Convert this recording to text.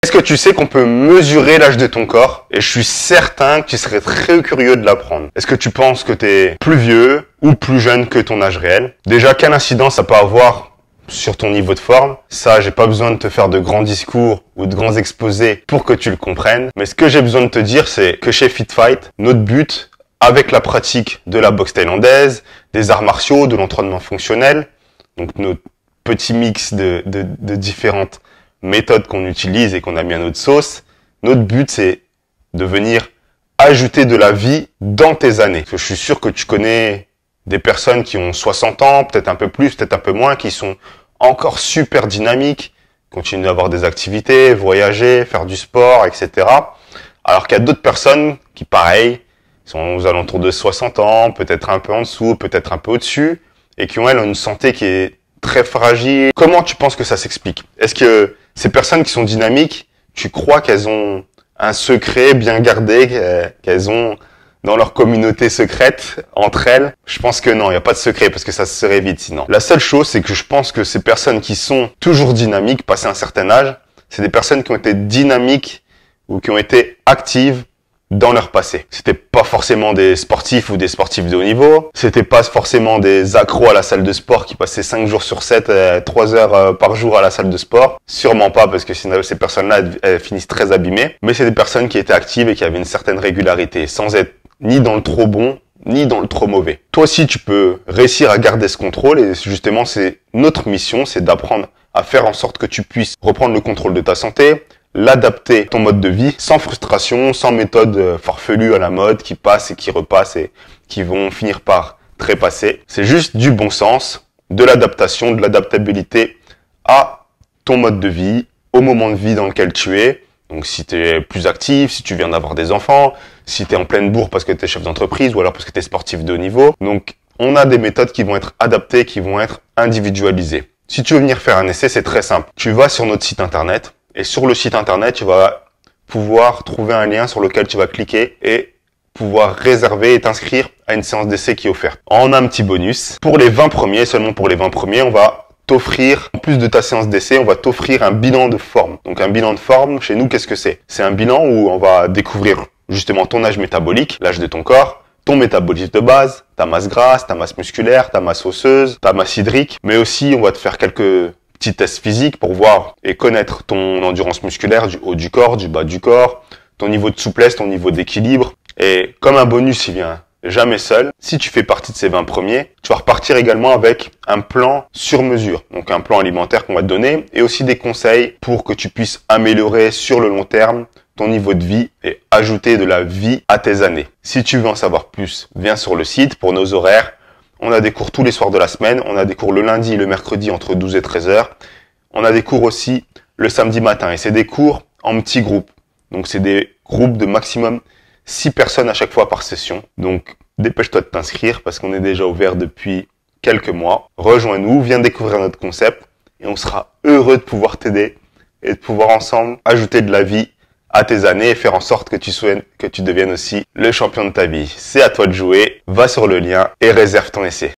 Est-ce que tu sais qu'on peut mesurer l'âge de ton corps? Et je suis certain que tu serais très curieux de l'apprendre. Est-ce que tu penses que tu es plus vieux ou plus jeune que ton âge réel? Déjà, quelle incidence ça peut avoir sur ton niveau de forme? Ça, j'ai pas besoin de te faire de grands discours ou de grands exposés pour que tu le comprennes. Mais ce que j'ai besoin de te dire, c'est que chez FitFight, notre but, avec la pratique de la boxe thaïlandaise, des arts martiaux, de l'entraînement fonctionnel, donc notre petit mix de différentes méthodes qu'on utilise et qu'on a mis à notre sauce, notre but c'est de venir ajouter de la vie dans tes années. Parce que je suis sûr que tu connais des personnes qui ont 60 ans, peut-être un peu plus, peut-être un peu moins, qui sont encore super dynamiques, continuent d'avoir des activités, voyager, faire du sport, etc. Alors qu'il y a d'autres personnes qui, pareil, sont aux alentours de 60 ans, peut-être un peu en dessous, peut-être un peu au-dessus, et qui ont, elles, une santé qui est très fragile. Comment tu penses que ça s'explique? Est-ce que ces personnes qui sont dynamiques, tu crois qu'elles ont un secret bien gardé, qu'elles ont dans leur communauté secrète, entre elles? Je pense que non, il n'y a pas de secret, parce que ça se serait vite sinon. La seule chose, c'est que je pense que ces personnes qui sont toujours dynamiques, passé un certain âge, c'est des personnes qui ont été dynamiques ou qui ont été actives dans leur passé. C'était pas forcément des sportifs ou des sportifs de haut niveau. C'était pas forcément des accros à la salle de sport qui passaient 5 jours sur 7, 3 heures par jour à la salle de sport. Sûrement pas, parce que sinon, ces personnes-là, elles finissent très abîmées. Mais c'est des personnes qui étaient actives et qui avaient une certaine régularité, sans être ni dans le trop bon, ni dans le trop mauvais. Toi aussi, tu peux réussir à garder ce contrôle, et justement, c'est notre mission, c'est d'apprendre à faire en sorte que tu puisses reprendre le contrôle de ta santé, l'adapter à ton mode de vie, sans frustration, sans méthode farfelue à la mode qui passe et qui repasse et qui vont finir par trépasser. C'est juste du bon sens, de l'adaptation, de l'adaptabilité à ton mode de vie, au moment de vie dans lequel tu es. Donc si tu es plus actif, si tu viens d'avoir des enfants, si tu es en pleine bourre parce que tu es chef d'entreprise ou alors parce que tu es sportif de haut niveau. Donc on a des méthodes qui vont être adaptées, qui vont être individualisées. Si tu veux venir faire un essai, c'est très simple. Tu vas sur notre site internet. Et sur le site internet, tu vas pouvoir trouver un lien sur lequel tu vas cliquer et pouvoir réserver et t'inscrire à une séance d'essai qui est offerte. On a un petit bonus. Pour les 20 premiers, seulement pour les 20 premiers, on va t'offrir, en plus de ta séance d'essai, on va t'offrir un bilan de forme. Donc un bilan de forme, chez nous, qu'est-ce que c'est? C'est un bilan où on va découvrir justement ton âge métabolique, l'âge de ton corps, ton métabolisme de base, ta masse grasse, ta masse musculaire, ta masse osseuse, ta masse hydrique, mais aussi on va te faire quelques petits tests physiques pour voir et connaître ton endurance musculaire du haut du corps, du bas du corps, ton niveau de souplesse, ton niveau d'équilibre. Et comme un bonus, il vient jamais seul. Si tu fais partie de ces 20 premiers, tu vas repartir également avec un plan sur mesure. Donc un plan alimentaire qu'on va te donner et aussi des conseils pour que tu puisses améliorer sur le long terme ton niveau de vie et ajouter de la vie à tes années. Si tu veux en savoir plus, viens sur le site pour nos horaires. On a des cours tous les soirs de la semaine. On a des cours le lundi et le mercredi entre 12 et 13 heures. On a des cours aussi le samedi matin. Et c'est des cours en petits groupes. Donc, c'est des groupes de maximum 6 personnes à chaque fois par session. Donc, dépêche-toi de t'inscrire parce qu'on est déjà ouvert depuis quelques mois. Rejoins-nous, viens découvrir notre concept et on sera heureux de pouvoir t'aider et de pouvoir ensemble ajouter de la vie à tes années et faire en sorte que tu deviennes aussi le champion de ta vie. C'est à toi de jouer, va sur le lien et réserve ton essai.